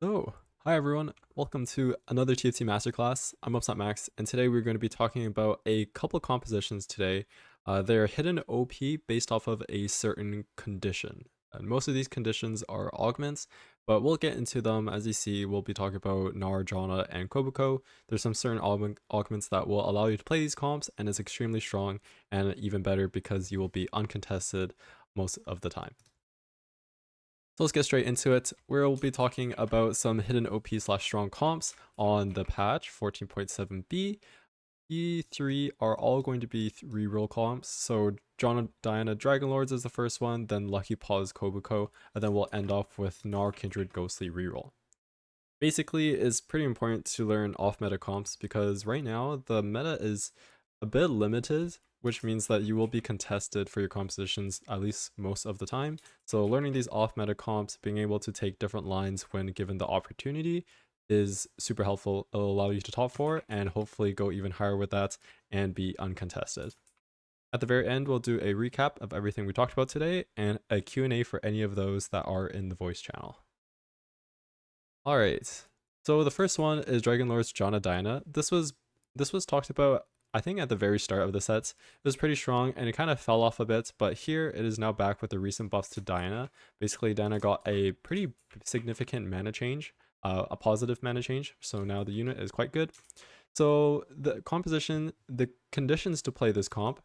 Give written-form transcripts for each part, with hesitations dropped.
So, hi everyone, welcome to another TFT Masterclass. I'm Upsetmax, and today we're going to be talking about a couple compositions today. They're hidden OP based off of a certain condition. And most of these conditions are augments, but we'll get into them. As you see, we'll be talking about Gnar, Janna, and Kobuko. There's some certain augments that will allow you to play these comps, and it's extremely strong, and even better because you will be uncontested most of the time. So let's get straight into it. We'll be talking about some hidden OP slash strong comps on the patch 14.7b. E3 are all going to be reroll comps. So Janna, Diana, Dragonlords is the first one, then Lucky Paws, Kobuko, and then we'll end off with Gnar, Kindred, Ghostly reroll. Basically, it's pretty important to learn off meta comps because right now the meta is a bit limited, which means that you will be contested for your compositions at least most of the time. So learning these off meta comps, being able to take different lines when given the opportunity is super helpful. It'll allow you to top 4 and hopefully go even higher with that and be uncontested. At the very end, we'll do a recap of everything we talked about today and a Q&A for any of those that are in the voice channel. All right. So the first one is Dragonlord's Janna Diana. This was talked about, I think, at the very start of the sets. It was pretty strong and it kind of fell off a bit, but here it is now back with the recent buffs to Diana. Basically, Diana got a pretty significant mana change, a positive mana change. So now the unit is quite good. So the composition, the conditions to play this comp,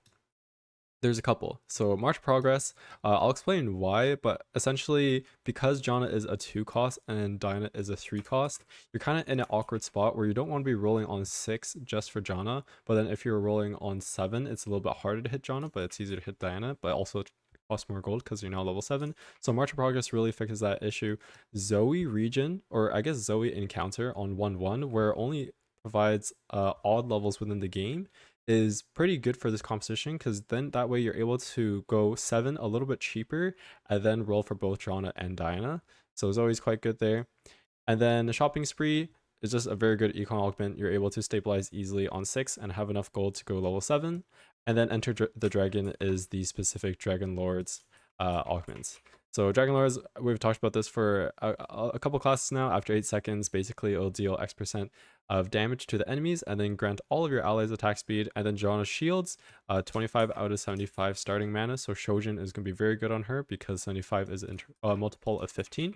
there's a couple. So March Progress, I'll explain why, but essentially because Janna is a 2 cost and Diana is a 3 cost, you're kind of in an awkward spot where you don't want to be rolling on 6 just for Janna, but then if you're rolling on 7, it's a little bit harder to hit Janna, but it's easier to hit Diana, but also it costs more gold because you're now level 7. So March of Progress really fixes that issue. Zoe Region, or I guess Zoe Encounter on 1-1, where it only provides odd levels within the game, is pretty good for this composition because then that way you're able to go 7 a little bit cheaper and then roll for both Janna and Diana. So it's always quite good there. And then the Shopping Spree is just a very good econ augment. You're able to stabilize easily on 6 and have enough gold to go level 7. And then Enter the Dragon is the specific Dragonlord's augments. So Dragonlords, we've talked about this for a couple classes now. After 8 seconds, basically it'll deal X% of damage to the enemies and then grant all of your allies attack speed. And then Janna shields 25 out of 75 starting mana. So Shojin is going to be very good on her because 75 is a multiple of 15.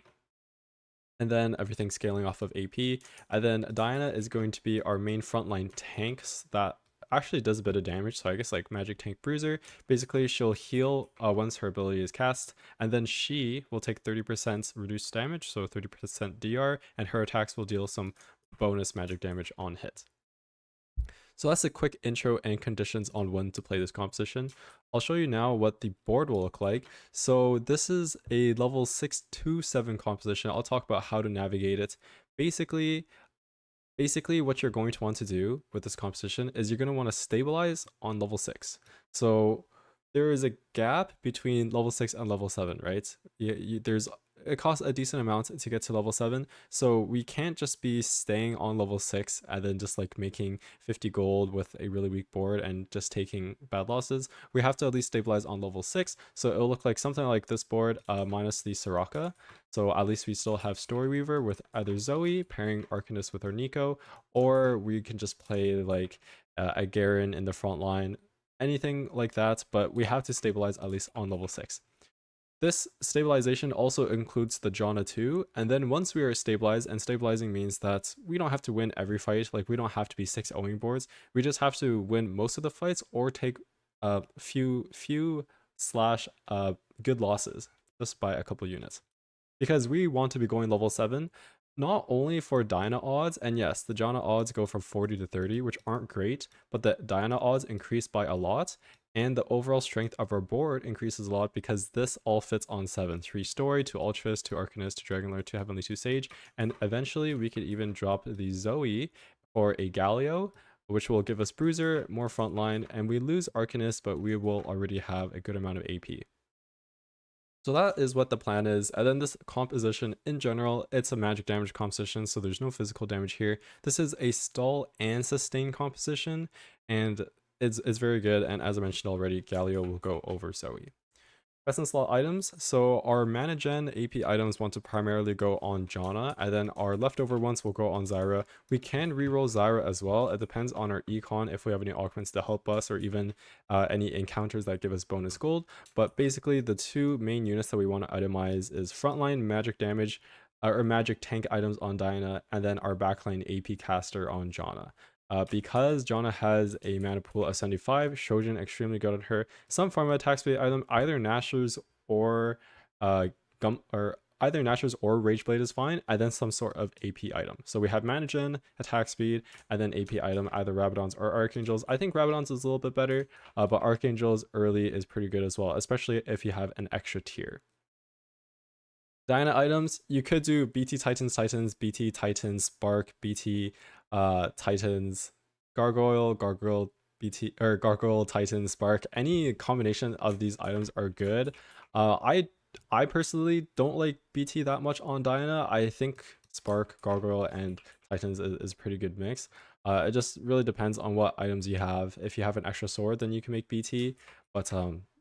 And then everything scaling off of AP. And then Diana is going to be our main frontline tanks that actually does a bit of damage. So I guess like magic tank Bruiser. Basically, she'll heal once her ability is cast, and then she will take 30% reduced damage, so 30% DR, and her attacks will deal some bonus magic damage on hit. So that's a quick intro and conditions on when to play this composition. I'll show you now what the board will look like. So this is a level 6 to 7 composition. I'll talk about how to navigate it. Basically what you're going to want to do with this composition is you're going to want to stabilize on level 6. So there is a gap between level 6 and level 7, right? It costs a decent amount to get to level 7, so we can't just be staying on level 6 and then just like making 50 gold with a really weak board and just taking bad losses. We have to at least stabilize on level 6, so it'll look like something like this board minus the Soraka. So at least we still have Storyweaver with either Zoe pairing Arcanist with our Nico, or we can just play like a Garen in the front line, anything like that, but we have to stabilize at least on level 6. This stabilization also includes the Janna too, and then once we are stabilized, and stabilizing means that we don't have to win every fight, like we don't have to be 6 owing boards, we just have to win most of the fights or take a few slash good losses just by a couple units. Because we want to be going level 7, not only for Diana odds, and yes, the Janna odds go from 40 to 30, which aren't great, but the Diana odds increase by a lot, and the overall strength of our board increases a lot because this all fits on 7. 3 Story, 2 Ultras, 2 Arcanist, 2 Dragonlord, 2 Heavenly, 2 Sage, and eventually we could even drop the Zoe or a Galio, which will give us Bruiser, more frontline, and we lose Arcanist, but we will already have a good amount of AP. So that is what the plan is. And then this composition in general, it's a magic damage composition, so there's no physical damage here. This is a stall and sustain composition, and it's very good. And as I mentioned already, Galio will go over Zoe. Best in slot items. So our mana gen AP items want to primarily go on Janna, and then our leftover ones will go on Zyra. We can reroll Zyra as well. It depends on our econ if we have any augments to help us, or even any encounters that give us bonus gold. But basically, the two main units that we want to itemize is frontline magic damage or magic tank items on Diana, and then our backline AP caster on Janna. Because Janna has a mana pool of 75, Shojin extremely good on her. Some form of attack speed item, either Nashor's or either Nashor's or Rageblade is fine, and then some sort of AP item. So we have mana gen, attack speed, and then AP item, either Rabadons or Archangels. I think Rabadons is a little bit better, but Archangels early is pretty good as well, especially if you have an extra tier. Diana items, you could do BT Titans, BT Titans, Spark, BT Titans, Gargoyle, BT or Gargoyle, Titan, Spark. Any combination of these items are good. I personally don't like BT that much on Diana. I think Spark, Gargoyle, and Titans is a pretty good mix. It just really depends on what items you have. If you have an extra sword, then you can make BT. But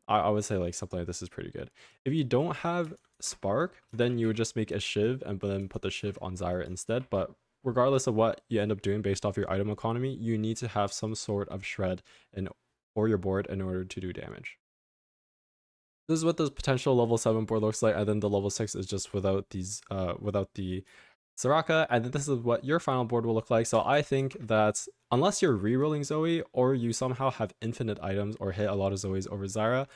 I would say like something like this is pretty good. If you don't have Spark, then you would just make a Shiv and then put the Shiv on Zyra instead. But regardless of what you end up doing based off your item economy, you need to have some sort of shred or your board in order to do damage. This is what the potential level 7 board looks like, and then the level 6 is just without the Soraka, and then this is what your final board will look like. So I think that unless you're rerolling Zoe or you somehow have infinite items or hit a lot of Zoes over Zyra,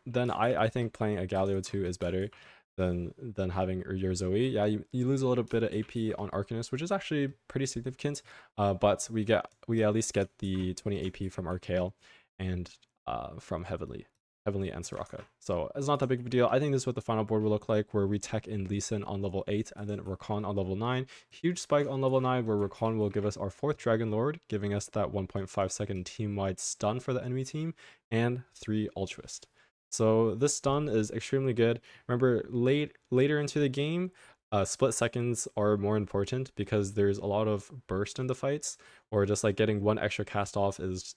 then I think playing a Galio 2 is better than having your Zoe. Yeah, you lose a little bit of AP on Arcanist, which is actually pretty significant. But we at least get the 20 AP from Arcale and from Heavenly and Soraka. So it's not that big of a deal. I think this is what the final board will look like, where we tech in Lee Sin on level 8 and then Rakan on level 9. Huge spike on level 9, where Rakan will give us our 4th Dragonlord, giving us that 1.5 second team-wide stun for the enemy team, and 3 Altruist. So this stun is extremely good. Remember, later into the game, split seconds are more important because there's a lot of burst in the fights, or just like getting one extra cast off is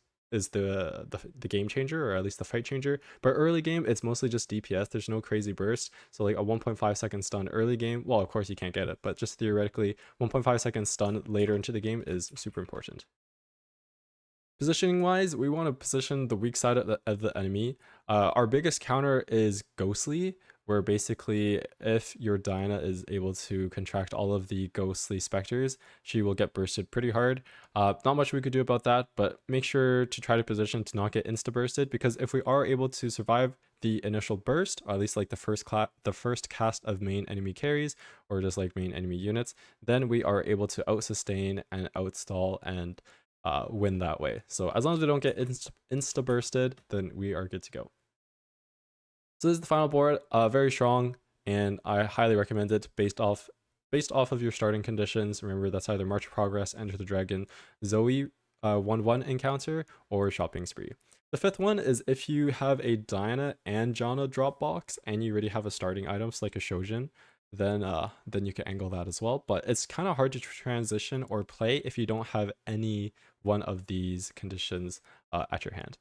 the game changer, or at least the fight changer. But early game, it's mostly just DPS. There's no crazy burst. So like a 1.5 second stun early game, well, of course you can't get it, but just theoretically 1.5 second stun later into the game is super important. Positioning wise, we want to position the weak side of the enemy. Our biggest counter is Ghostly, where basically if your Diana is able to contract all of the Ghostly Specters, she will get bursted pretty hard. Not much we could do about that, but make sure to try to position to not get insta-bursted, because if we are able to survive the initial burst, or at least like the first cast of main enemy carries, or just like main enemy units, then we are able to out-sustain and outstall and win that way. So as long as we don't get insta bursted, then we are good to go. So this is the final board, very strong, and I highly recommend it based off of your starting conditions. Remember, that's either March of Progress, Enter the Dragon, Zoe 1-1 encounter, or Shopping Spree. The 5th one is if you have a Diana and Janna drop box and you already have a starting item, so like a Shojin, then you can angle that as well. But it's kind of hard to transition or play if you don't have any one of these conditions at your hand.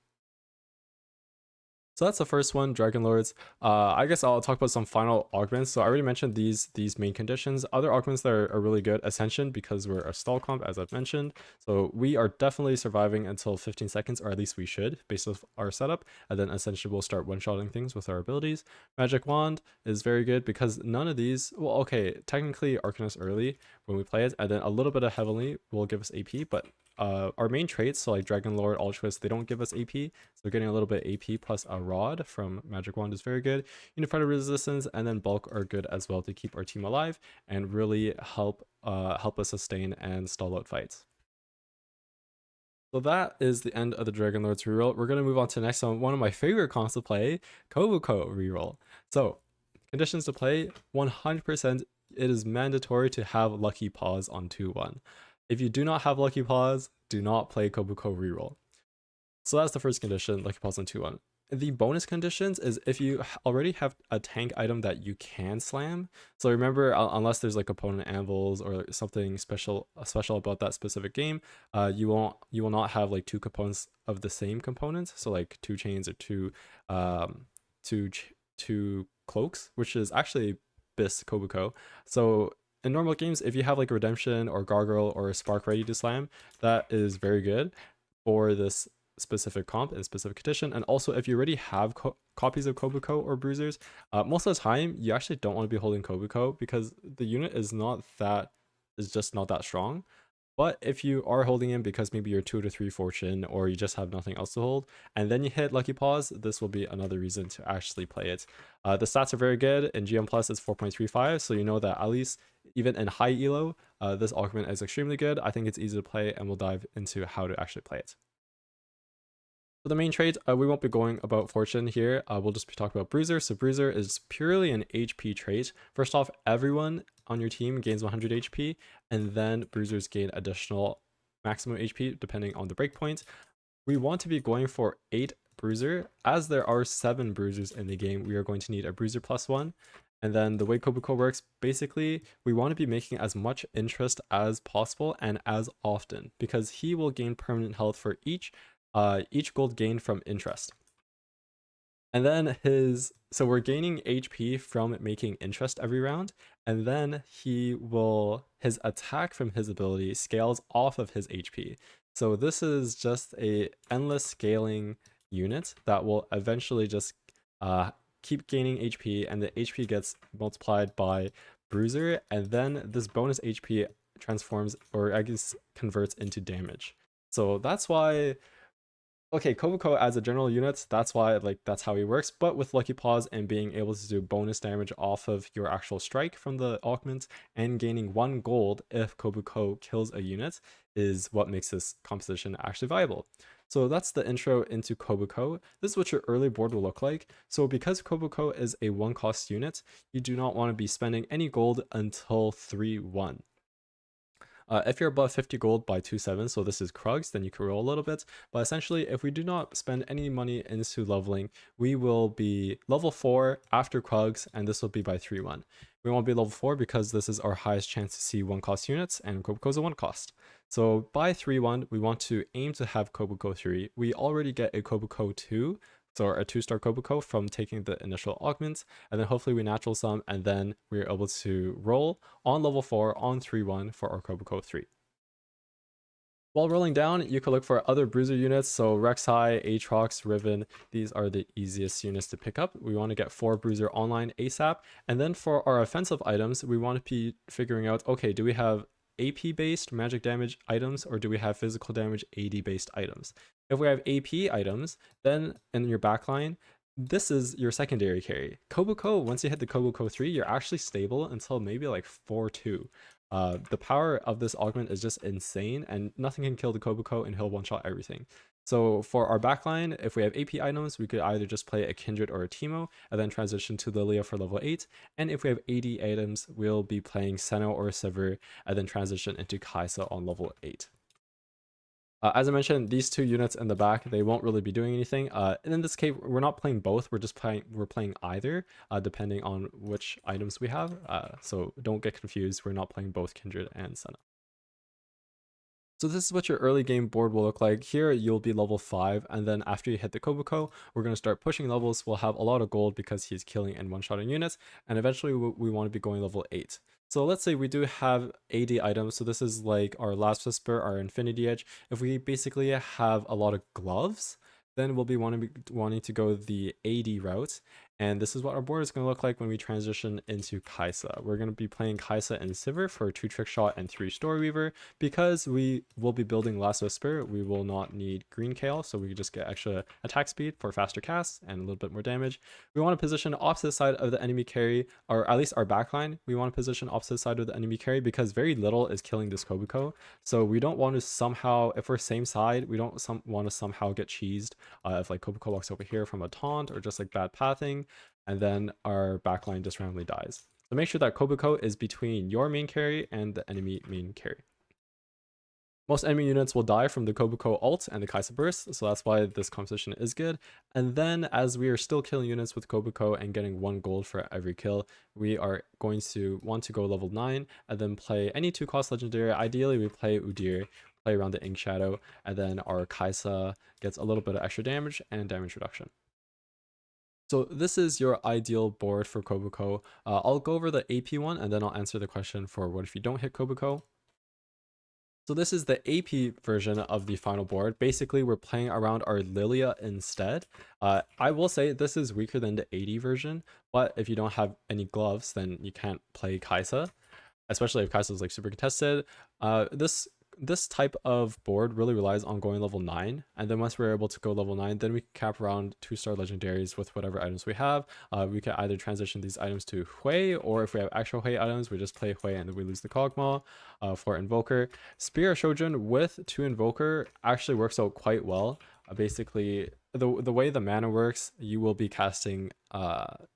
So that's the first one, Dragonlords. I guess I'll talk about some final augments. So I already mentioned these main conditions. Other augments that are really good, Ascension, because we're a stall comp, as I've mentioned. So we are definitely surviving until 15 seconds, or at least we should, based on our setup. And then Ascension will start one-shotting things with our abilities. Magic Wand is very good because none of these, well, okay, technically Arcanist early when we play it, and then a little bit of Heavenly will give us AP, but our main traits, so like Dragonlord, Altruist, they don't give us AP, so getting a little bit AP plus a Rod from Magic Wand is very good. Unified Resistance and then Bulk are good as well to keep our team alive and really help us sustain and stall out fights. So that is the end of the Dragonlord's reroll. We're going to move on to the next one of my favorite comps to play, Kobuko reroll. So conditions to play, 100% it is mandatory to have Lucky Paws on 2-1. If you do not have Lucky Paws, do not play Kobuko reroll. So that's the first condition, Lucky Paws on 2-1. The bonus conditions is if you already have a tank item that you can slam. So remember, unless there's like opponent anvils or something special about that specific game, you will not have like 2 components of the same component. So like 2 chains or 2 2 cloaks, which is actually BIS Kobuko. So in normal games, if you have like a Redemption or Gargoyle or a Spark ready to slam, that is very good for this specific comp and specific condition. And also, if you already have copies of Kobuko or Bruisers, most of the time you actually don't want to be holding Kobuko because the unit is just not that strong. But if you are holding him because maybe you're 2 to 3 fortune or you just have nothing else to hold, and then you hit Lucky Paws, this will be another reason to actually play it. The stats are very good. In GM Plus, it's 4.35, so you know that at least even in high elo, this augment is extremely good. I think it's easy to play, and we'll dive into how to actually play it. For the main trait, we won't be going about fortune here. We'll just be talking about Bruiser. So Bruiser is purely an HP trait. First off, everyone on your team gains 100 HP, and then Bruisers gain additional maximum HP depending on the breakpoint. We want to be going for 8 Bruiser. As there are 7 Bruisers in the game, we are going to need a Bruiser +1. And then the way Kobuko works, basically, we want to be making as much interest as possible and as often, because he will gain permanent health for each gold gained from interest. And then so we're gaining HP from making interest every round, and then his attack from his ability scales off of his HP. So this is just a endless scaling unit that will eventually just keep gaining HP, and the HP gets multiplied by Bruiser, and then this bonus HP transforms, or I guess converts into damage. So that's why, okay, Kobuko as a general unit, that's why that's how he works. But with Lucky Paws and being able to do bonus damage off of your actual strike from the augment and gaining 1 gold if Kobuko kills a unit is what makes this composition actually viable. So that's the intro into Kobuko. This is what your early board will look like. So because Kobuko is a 1-cost unit, you do not want to be spending any gold until 3-1. If you're above 50 gold by 2-7, so this is Krugs, then you can roll a little bit. But essentially, if we do not spend any money into leveling, we will be level 4 after Krugs, and this will be by 3-1. We won't be level 4 because this is our highest chance to see 1-cost units, and Kobuko is a 1-cost. So by 3-1, we want to aim to have Kobuko 3. We already get a Kobuko 2, so a 2-star Kobuko from taking the initial augments, and then hopefully we natural some, and then we're able to roll on level 4 on 3-1 for our Kobuko 3. While rolling down, you can look for other Bruiser units, so Rek'Sai, Aatrox, Riven, these are the easiest units to pick up. We want to get 4 Bruiser online ASAP, and then for our offensive items, we want to be figuring out, okay, do we have AP based magic damage items, or do we have physical damage AD based items? If we have AP items, then in your backline, this is your secondary carry. Kobuko, once you hit the Kobuko 3, you're actually stable until maybe like 4-2. The power of this augment is just insane, and nothing can kill the Kobuko, and he'll one-shot everything. So for our backline, if we have AP items, we could either just play a Kindred or a Teemo, and then transition to Lilia for level 8. And if we have AD items, we'll be playing Senna or Sivir, and then transition into Kai'Sa on level 8. As I mentioned, these 2 units in the back, they won't really be doing anything. And in this case, we're not playing both. We're playing either, depending on which items we have. So don't get confused. We're not playing both Kindred and Senna. So this is what your early game board will look like. Here you'll be level 5, and then after you hit the Kobuko, we're going to start pushing levels. We'll have a lot of gold because he's killing and one-shotting units, and eventually we want to be going level 8. So let's say we do have AD items, so this is like our Last Whisper, our Infinity Edge. If we basically have a lot of gloves, then we'll be wanting to go the AD route. And this is what our board is going to look like when we transition into Kai'Sa. We're going to be playing Kai'Sa and Sivir for 2 Trick Shot and 3 Story Weaver. Because we will be building Last Whisper, we will not need Green Kale, so we can just get extra attack speed for faster casts and a little bit more damage. We want to position opposite side of the enemy carry, or at least our backline. We want to position opposite side of the enemy carry because very little is killing this Kobuko. So we don't want to somehow, if we're same side, we don't want to somehow get cheesed if like Kobuko walks over here from a taunt or just like bad pathing, and then our backline just randomly dies. So make sure that Kobuko is between your main carry and the enemy main carry. Most enemy units will die from the Kobuko ult and the Kai'Sa burst, so that's why this composition is good. And then as we are still killing units with Kobuko and getting 1 gold for every kill, we are going to want to go level 9 and then play any 2-cost legendary. Ideally we play Udyr, play around the Ink Shadow, and then our Kai'Sa gets a little bit of extra damage and damage reduction. So this is your ideal board for Kobuko. I'll go over the AP one and then I'll answer the question for what if you don't hit Kobuko. So this is the AP version of the final board. Basically, we're playing around our Lilia instead. I will say this is weaker than the 80 version, but if you don't have any gloves, then you can't play Kaisa, especially if Kaisa is like super contested. This type of board really relies on going level 9, and then once we're able to go level 9, then we can cap around 2-star legendaries with whatever items we have. We can either transition these items to Hui, or if we have actual Hui items, we just play Hui and then we lose the Kog'Maw for Invoker. Spear Shojin with 2 Invoker actually works out quite well. Basically, the way the mana works, you will be casting like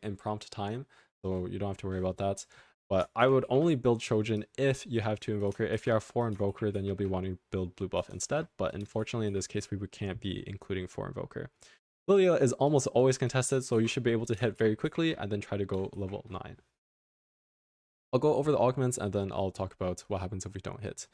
in prompt time, so you don't have to worry about that. But I would only build Shojin if you have 2 Invoker. If you have 4 Invoker, then you'll be wanting to build Blue Buff instead. But unfortunately, in this case, we can't be including 4 Invoker. Lilia is almost always contested, so you should be able to hit very quickly and then try to go level 9. I'll go over the augments and then I'll talk about what happens if we don't hit.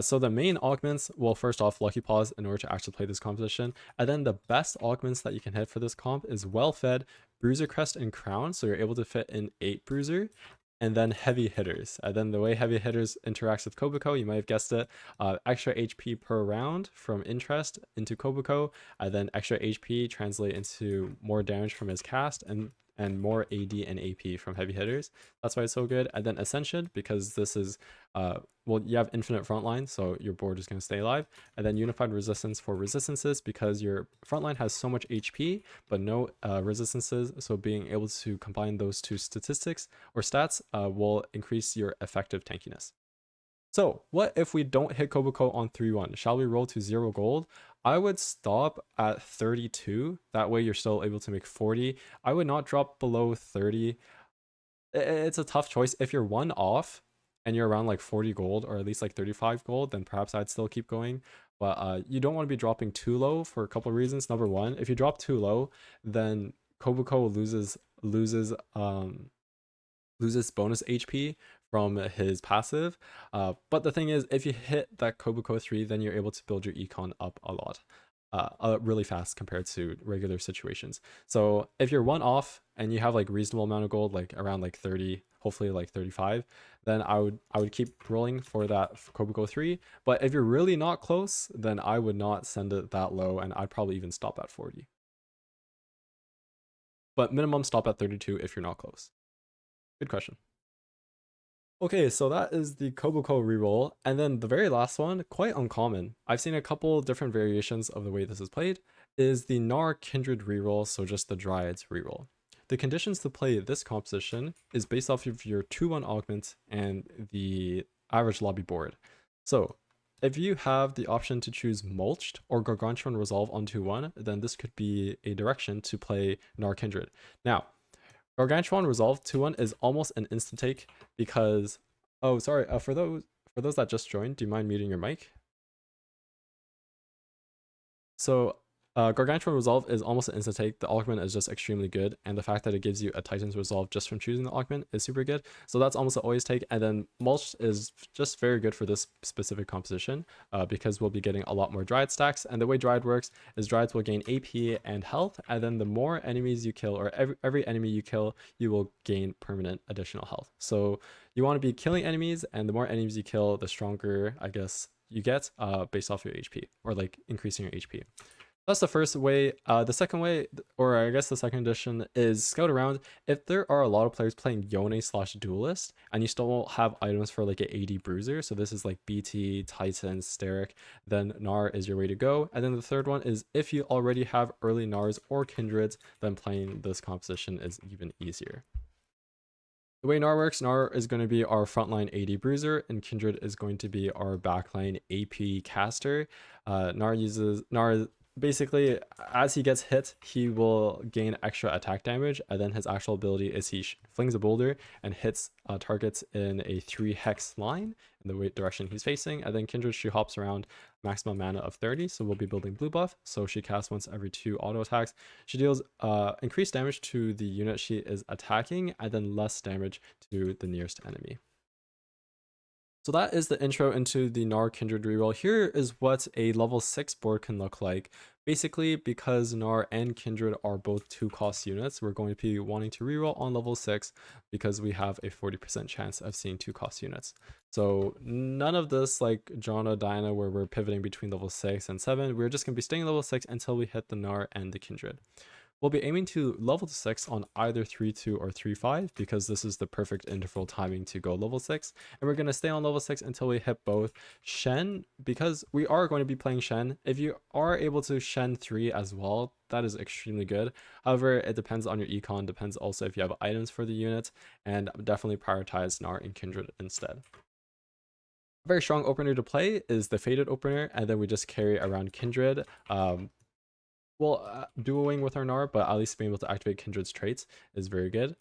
So the main augments, well, first off, Lucky Paws in order to actually play this composition. And then the best augments that you can hit for this comp is Well-Fed, Bruiser Crest, and Crown. So you're able to fit in 8 Bruiser. And then heavy hitters. And then the way heavy hitters interacts with Kobuko, you might have guessed it, extra HP per round from interest into Kobuko, and then extra HP translate into more damage from his cast, and more AD and AP from heavy hitters. That's why it's so good. And then Ascension, because this is, well, you have infinite frontline, so your board is going to stay alive. And then Unified Resistance for resistances, because your frontline has so much HP, but no resistances. So being able to combine those two statistics or stats will increase your effective tankiness. So what if we don't hit Kobuko on 3-1? Shall we roll to 0 gold? I would stop at 32. That way you're still able to make 40. I would not drop below 30. It's a tough choice. If you're 1 off and you're around like 40 gold or at least like 35 gold, then perhaps I'd still keep going. But you don't want to be dropping too low for a couple of reasons. Number one, if you drop too low, then Kobuko loses bonus HP from his passive. But the thing is, if you hit that Kobuko 3, then you're able to build your econ up a lot. Really fast compared to regular situations. So if you're 1 off and you have like reasonable amount of gold, like around like 30, hopefully like 35, then I would keep rolling for that Kobuko 3. But if you're really not close, then I would not send it that low, and I'd probably even stop at 40. But minimum stop at 32 if you're not close. Good question. Okay, so that is the Kobuko reroll, and then the very last one, quite uncommon. I've seen a couple different variations of the way this is played, is the Gnar Kindred reroll, so just the Dryads reroll. The conditions to play this composition is based off of your 2-1 augment and the average lobby board. So if you have the option to choose Mulched or Gargantuan Resolve on 2-1, then this could be a direction to play Gnar Kindred. Now, Gargantuan Resolve 2-1 is almost an instant take because, oh, sorry, for those that just joined, do you mind muting your mic? So Gargantuan Resolve is almost an instant take. The augment is just extremely good, and the fact that it gives you a Titan's Resolve just from choosing the augment is super good. So that's almost an always take. And then Mulch is just very good for this specific composition because we'll be getting a lot more Dryad stacks. And the way Dryad works is Dryads will gain AP and health, and then the more enemies you kill, or every enemy you kill, you will gain permanent additional health. So you want to be killing enemies, and the more enemies you kill, the stronger, I guess, you get based off your HP, or like increasing your HP. That's the first way. The second way, or I guess the second edition, is scout around. If there are a lot of players playing Yone/Duelist and you still won't have items for like an AD Bruiser, so this is like BT, Titan, Steric, then Gnar is your way to go. And then the third one is if you already have early Gnars or Kindreds, then playing this composition is even easier. The way Gnar works, Gnar is going to be our frontline AD Bruiser, and Kindred is going to be our backline AP caster. Gnar basically, as he gets hit, he will gain extra attack damage, and then his actual ability is he flings a boulder and hits targets in a 3 hex line in the direction he's facing. And then Kindred, she hops around, maximum mana of 30, so we'll be building blue buff, so she casts once every 2 auto attacks. She deals increased damage to the unit she is attacking, and then less damage to the nearest enemy. So that is the intro into the Gnar Kindred reroll. Here is what a level 6 board can look like. Basically, because Gnar and Kindred are both 2-cost units, we're going to be wanting to reroll on level 6 because we have a 40% chance of seeing 2-cost units. So none of this like Janna, Diana, where we're pivoting between level 6 and 7. We're just going to be staying level 6 until we hit the Gnar and the Kindred. We'll be aiming to level 6 on either 3-2 or 3-5 because this is the perfect interval timing to go level 6. And we're going to stay on level 6 until we hit both Shen, because we are going to be playing Shen. If you are able to Shen 3 as well, that is extremely good. However, it depends on your econ, depends also if you have items for the unit, and definitely prioritize Gnar and Kindred instead. A very strong opener to play is the Faded opener, and then we just carry around Kindred. Duoing with our Gnar, but at least being able to activate Kindred's traits is very good.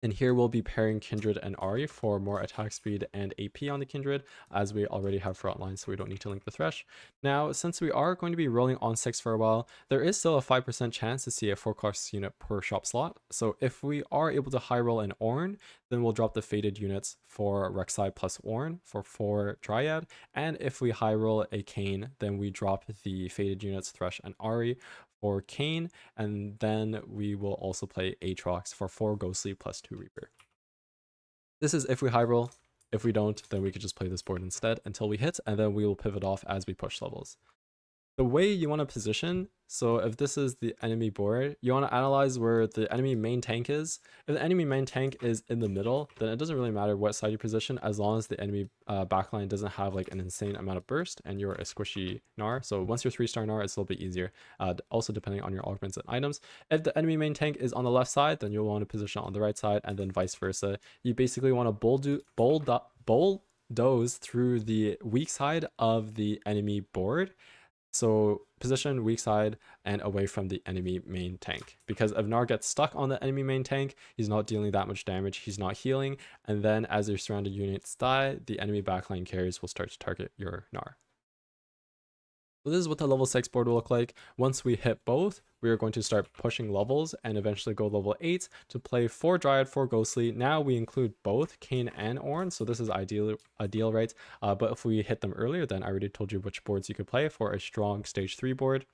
And here we'll be pairing Kindred and Ahri for more attack speed and AP on the Kindred, as we already have frontline, so we don't need to link the Thresh. Now, since we are going to be rolling on 6 for a while, there is still a 5% chance to see a 4-cost unit per shop slot. So if we are able to high roll an Ornn, then we'll drop the Faded units for Rek'Sai plus Ornn for 4 Dryad. And if we high roll a Kayn, then we drop the Faded units Thresh and Ahri for Kayn, and then we will also play Aatrox for 4 Ghostly plus 2 Reaper. This is if we high roll. If we don't, then we could just play this board instead until we hit, and then we will pivot off as we push levels. The way you want to position, so if this is the enemy board, you want to analyze where the enemy main tank is. If the enemy main tank is in the middle, then it doesn't really matter what side you position, as long as the enemy backline doesn't have like an insane amount of burst and you're a squishy Gnar. So once you're 3-star Gnar, it's a little bit easier, also depending on your augments and items. If the enemy main tank is on the left side, then you'll want to position on the right side, and then vice versa. You basically want to bulldoze through the weak side of the enemy board. So position weak side and away from the enemy main tank, because if Gnar gets stuck on the enemy main tank, he's not dealing that much damage, he's not healing, and then as your surrounded units die, the enemy backline carries will start to target your Gnar. So this is what the level 6 board will look like. Once we hit both, we are going to start pushing levels and eventually go level 8 to play 4 Dryad, 4 Ghostly. Now we include both Kayn and Ornn, so this is ideal, right? But if we hit them earlier, then I already told you which boards you could play for a strong stage 3 board.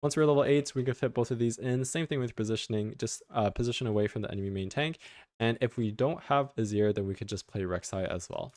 Once we're level 8, we can fit both of these in. Same thing with positioning, just position away from the enemy main tank. And if we don't have Azir, then we could just play Rek'Sai as well.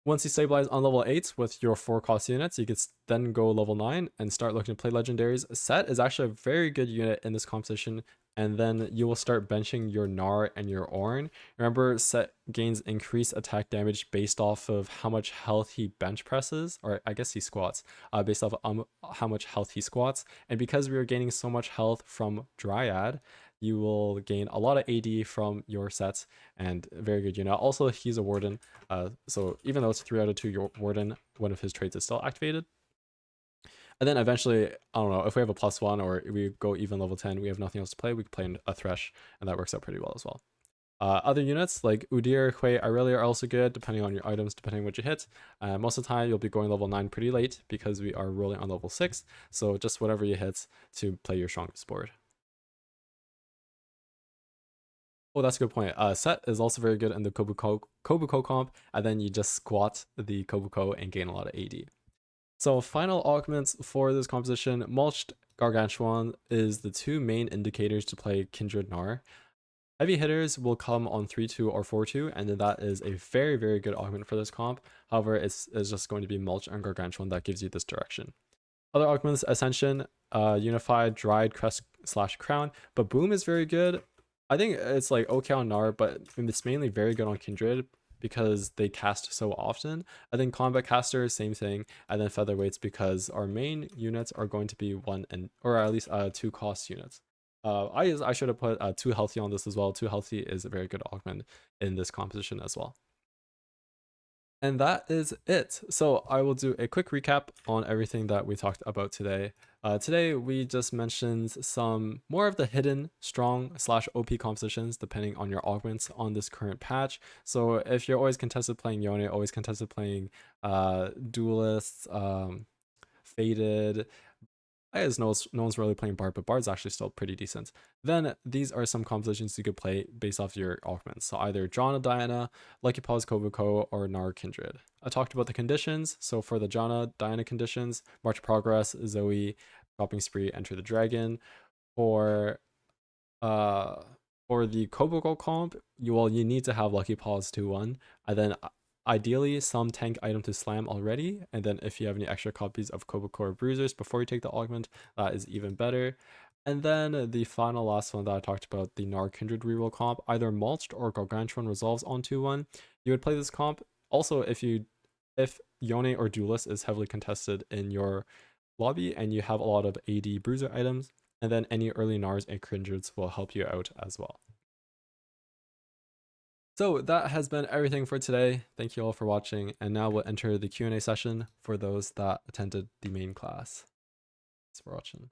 Once you stabilize on level 8 with your 4-cost units, you can then go level 9 and start looking to play legendaries. Set is actually a very good unit in this composition, and then you will start benching your Gnar and your Ornn. Remember, Set gains increased attack damage based off of how much health he bench presses, or I guess he squats, based off how much health he squats. And because we are gaining so much health from Dryad, you will gain a lot of AD from your sets, and very good unit. Also, he's a Warden, so even though it's 3 out of 2 your Warden, one of his traits is still activated. And then eventually, I don't know, if we have a +1 or we go even level 10, we have nothing else to play, we can play a Thresh, and that works out pretty well as well. Other units like Udyr, Hui, Irelia are also good, depending on your items, depending on what you hit. Most of the time, you'll be going level 9 pretty late because we are rolling on level 6, so just whatever you hit to play your strongest board. Oh, that's a good point. Set is also very good in the Kobuko comp, and then you just squat the Kobuko and gain a lot of AD. So final augments for this composition, Mulched Gargantuan is the 2 main indicators to play Kindred Gnar. Heavy hitters will come on 3-2 or 4-2, and then that is a very, very good augment for this comp. However, it's just going to be Mulch and Gargantuan that gives you this direction. Other augments, Ascension, Unified, Dried, Crest / Crown, but Boom is very good. I think it's like okay on Gnar, but it's mainly very good on Kindred because they cast so often. I think Combat Caster, same thing, and then Featherweights because our main units are going to be 1 or at least 2 cost units. I should have put 2 healthy on this as well. 2 healthy is a very good augment in this composition as well. And that is it. So I will do a quick recap on everything that we talked about today. Today we just mentioned some more of the hidden strong / OP compositions depending on your augments on this current patch. So if you're always contested playing Yone, always contested playing Duelists, Faded, I guess no one's really playing Bard, but Bard's actually still pretty decent. Then these are some compositions you could play based off your augments. So either Janna, Diana, Lucky Paws, Kobuko, or Gnar Kindred. I talked about the conditions. So for the Janna, Diana conditions, March Progress, Zoe, Dropping Spree, Enter the Dragon. For uh for the Kobuko comp, you need to have Lucky Paws 2-1, and then ideally some tank item to slam already, and then if you have any extra copies of Kobuko or Bruisers before you take the augment, that is even better. And then the final last one that I talked about, the Gnar Kindred reroll comp, either Mulched or Gargantuan resolves on 2-1. You would play this comp. Also, if Yone or Duelist is heavily contested in your lobby and you have a lot of AD Bruiser items, and then any early Gnars and Kindreds will help you out as well. So that has been everything for today. Thank you all for watching, and now we'll enter the Q&A session for those that attended the main class. Thanks for watching.